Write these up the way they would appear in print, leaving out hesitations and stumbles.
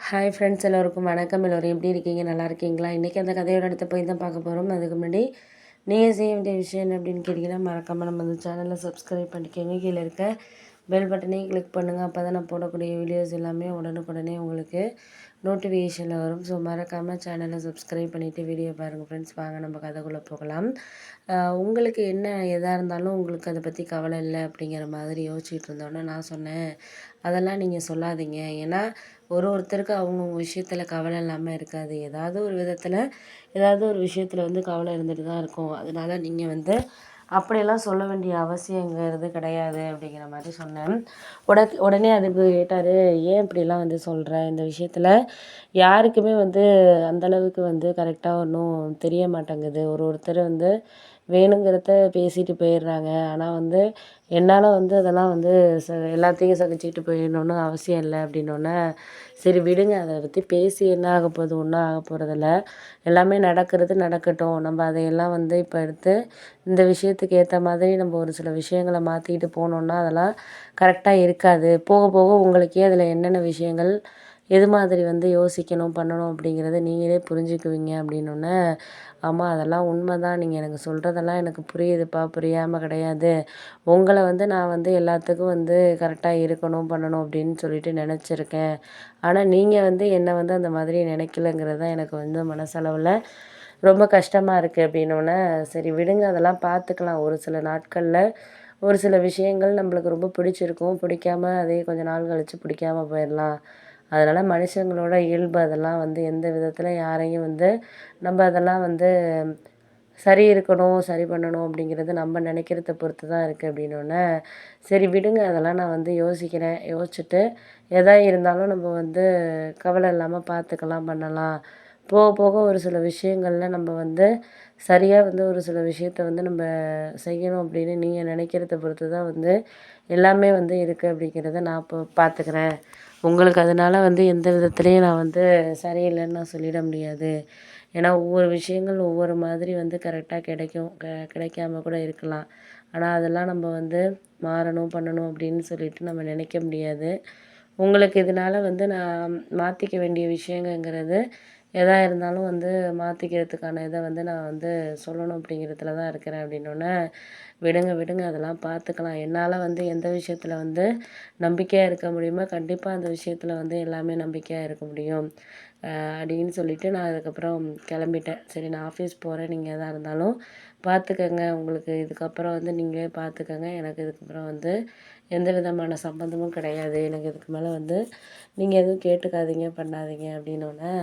Hi friends, எல்லோருக்கும் வணக்கம். எல்லோரும் எப்படி இருக்கீங்க? நல்லா இருக்கீங்களா? இன்றைக்கி அந்த கதையோட அடுத்த போய் தான் பார்க்க போகிறோம். அதுக்கு முன்னாடி நீங்கள் செய்ய வேண்டிய விஷயம் என்ன அப்படின்னு கேட்டிங்கன்னா, மறக்காமல் நம்ம சேனலை சப்ஸ்கிரைப் பண்ணிக்கோங்க. கீழே இருக்க பெல் பட்டனையும் கிளிக் பண்ணுங்கள். அப்போ தான் நான் போடக்கூடிய வீடியோஸ் எல்லாமே உடனுக்குடனே உங்களுக்கு நோட்டிஃபிகேஷனில் வரும். ஸோ மறக்காமல் சேனலை சப்ஸ்கிரைப் பண்ணிவிட்டு வீடியோ பாருங்கள் ஃப்ரெண்ட்ஸ். வாங்க நம்ம கதைக்குள்ளே போகலாம். உங்களுக்கு என்ன எதாக இருந்தாலும் உங்களுக்கு அதை பற்றி கவலை இல்லை அப்படிங்கிற மாதிரி யோசிச்சுட்டு இருந்தோன்னே நான் சொன்னேன், அதெல்லாம் நீங்கள் சொல்லாதீங்க. ஏன்னா ஒருத்தருக்கு அவங்கவுங்க விஷயத்தில் கவலை இல்லாமல் இருக்காது. ஏதாவது ஒரு விதத்தில் ஏதாவது ஒரு விஷயத்தில் கவலை இருந்துட்டு தான் இருக்கும். அதனால நீங்கள் அப்படியெல்லாம் சொல்ல வேண்டிய அவசியங்கிறது கிடையாது அப்படிங்கிற மாதிரி சொன்னேன். உடனே அதுக்கு கேட்டார், ஏன் இப்படிலாம் சொல்கிற? இந்த விஷயத்தில் யாருக்குமே அந்தளவுக்கு கரெக்டாக ஒன்றும் தெரிய மாட்டேங்குது. ஒருத்தர் வேணுங்கிறத பேசிட்டு போயிடுறாங்க. ஆனால் என்னால் அதெல்லாம் எல்லாத்தையும் சகிச்சுக்கிட்டு போயிடணுன்னு அவசியம் இல்லை அப்படின்னோடனே, சரி விடுங்க, அதை பற்றி பேசி என்ன ஆக போகுது? ஒன்றும் ஆக போகிறதில்ல. எல்லாமே நடக்கிறது நடக்கட்டும். நம்ம அதையெல்லாம் இப்போ எடுத்து இந்த விஷயத்துக்கு ஏற்ற மாதிரி நம்ம ஒரு சில விஷயங்களை மாற்றிக்கிட்டு போனோம்னா அதெல்லாம் கரெக்டாக இருக்காது. போக போக உங்களுக்கே அதில் என்னென்ன விஷயங்கள் எது மாதிரி யோசிக்கணும் பண்ணணும் அப்படிங்கிறத நீங்களே புரிஞ்சுக்குவீங்க அப்படின்னோடனே, ஆமாம் அதெல்லாம் உண்மை தான். நீங்கள் எனக்கு சொல்கிறதெல்லாம் எனக்கு புரியுதுப்பா, புரியாமல் கிடையாது. உங்களை நான் எல்லாத்துக்கும் கரெக்டாக இருக்கணும் பண்ணணும் அப்படின்னு சொல்லிட்டு நினச்சிருக்கேன். ஆனால் நீங்கள் என்னை அந்த மாதிரி நினைக்கலங்கிறது தான் எனக்கு மனசளவில் ரொம்ப கஷ்டமாக இருக்குது அப்படின்னோடனே, சரி விடுங்க, அதெல்லாம் பார்த்துக்கலாம். ஒரு சில நாட்களில் ஒரு சில விஷயங்கள் நம்மளுக்கு ரொம்ப பிடிச்சிருக்கும். பிடிக்காம அதே கொஞ்சம் நாள் கழித்து பிடிக்காம போயிடலாம். அதனால் மனுஷங்களோட இயல்பு அதெல்லாம் எந்த விதத்தில் யாரையும் நம்ம அதெல்லாம் சரி இருக்கணும், சரி பண்ணணும் அப்படிங்கிறது நம்ம நினைக்கிறத பொறுத்து தான் இருக்குது அப்படின்னோடனே, சரி விடுங்க, அதெல்லாம் நான் யோசிக்கிறேன். யோசிச்சுட்டு எதா இருந்தாலும் நம்ம கவலை இல்லாமல் பார்த்துக்கலாம், பண்ணலாம். போக போக ஒரு சில விஷயங்களில் நம்ம சரியாக ஒரு சில விஷயத்த நம்ம செய்யணும் அப்படின்னு நீங்கள் நினைக்கிறத பொறுத்து தான் எல்லாமே இருக்குது அப்படிங்கிறத நான் இப்போ பார்த்துக்கிறேன். உங்களுக்கு அதனால் எந்த விதத்துலேயும் நான் சரியில்லைன்னு நான் சொல்லிட முடியாது. ஏன்னா ஒவ்வொரு விஷயங்கள் ஒவ்வொரு மாதிரி கரெக்டாக கிடைக்கும். கிடைக்காம கூட இருக்கலாம். ஆனால் அதெல்லாம் நம்ம மாறணும் பண்ணணும் அப்படின்னு சொல்லிட்டு நம்ம நினைக்க முடியாது. உங்களுக்கு இதனால் நான் மாற்றிக்க வேண்டிய விஷயங்கங்கிறது எதா இருந்தாலும் மாற்றிக்கிறதுக்கான இதை நான் சொல்லணும் அப்படிங்கிறதுல தான் இருக்கிறேன் அப்படின்னோடனே, விடுங்க விடுங்க, அதெல்லாம் பார்த்துக்கலாம். என்னால் எந்த விஷயத்தில் நம்பிக்கையாக இருக்க முடியுமோ கண்டிப்பாக அந்த விஷயத்தில் எல்லாமே நம்பிக்கையாக இருக்க முடியும் அப்படின்னு சொல்லிவிட்டு நான் அதுக்கப்புறம் கிளம்பிட்டேன். சரி நான் ஆஃபீஸ் போகிறேன், நீங்கள் எதாக இருந்தாலும் பார்த்துக்கங்க. உங்களுக்கு இதுக்கப்புறம் நீங்களே பார்த்துக்கங்க. எனக்கு இதுக்கப்புறம் எந்த விதமான சம்மந்தமும் கிடையாது. எனக்கு இதுக்கு மேலே நீங்கள் எதுவும் கேட்டுக்காதீங்க பண்ணாதீங்க அப்படின்னோடனே,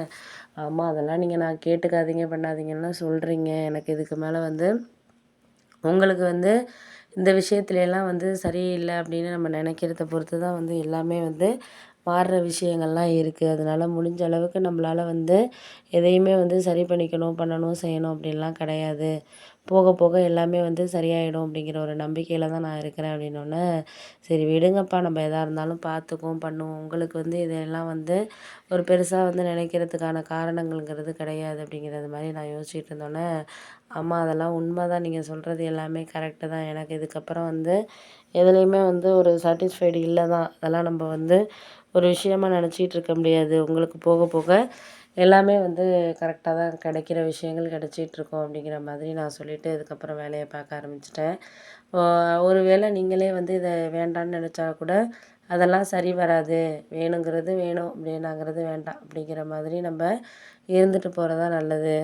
ஆமாம் அதெல்லாம் நீங்கள் நான் கேட்டுக்காதீங்க பண்ணாதீங்கலாம் சொல்கிறீங்க. எனக்கு இதுக்கு மேலே உங்களுக்கு இந்த விஷயத்துலலாம் சரியில்லை அப்படின்னு நம்ம நினைக்கிறத பொறுத்து தான் எல்லாமே மாறுற விஷயங்கள்லாம் இருக்குது. அதனால் முடிஞ்ச அளவுக்கு நம்மளால் எதையுமே சரி பண்ணிக்கணும், பண்ணணும், செய்யணும் அப்படின்லாம் கிடையாது. போக போக எல்லாமே சரியாயிடும் அப்படிங்கிற ஒரு நம்பிக்கையில் தான் நான் இருக்கிறேன் அப்படின்னோடனே, சரி விடுங்கப்பா, நம்ம எதாக இருந்தாலும் பார்த்துக்குவோம் பண்ணுவோம். உங்களுக்கு இதெல்லாம் ஒரு பெருசாக நினைக்கிறதுக்கான காரணங்கள்ங்கிறது கிடையாது அப்படிங்கிறது மாதிரி நான் யோசிச்சுட்டு இருந்தோன்னே, ஆமாம் அதெல்லாம் உண்மை தான். நீங்கள் சொல்கிறது எல்லாமே கரெக்டு தான். எனக்கு இதுக்கப்புறம் எதுலேயுமே ஒரு சாட்டிஸ்ஃபைடு இல்லை தான். அதெல்லாம் நம்ம ஒரு விஷயமா நினச்சிட்டு இருக்க முடியாது. உங்களுக்கு போக போக எல்லாமே கரெக்டாக தான் கிடைக்கிற விஷயங்கள் கிடைச்சிட்ருக்கோம் அப்படிங்கிற மாதிரி நான் சொல்லிவிட்டு அதுக்கப்புறம் வேலையை பார்க்க ஆரம்பிச்சிட்டேன். ஒரு வேளை நீங்களே இதை வேண்டான்னு நினச்சா கூட அதெல்லாம் சரி வராது. வேணுங்கிறது வேணும், வேணாங்கிறது வேண்டாம் அப்படிங்கிற மாதிரி நம்ம இருந்துட்டு போகிறது தான் நல்லது.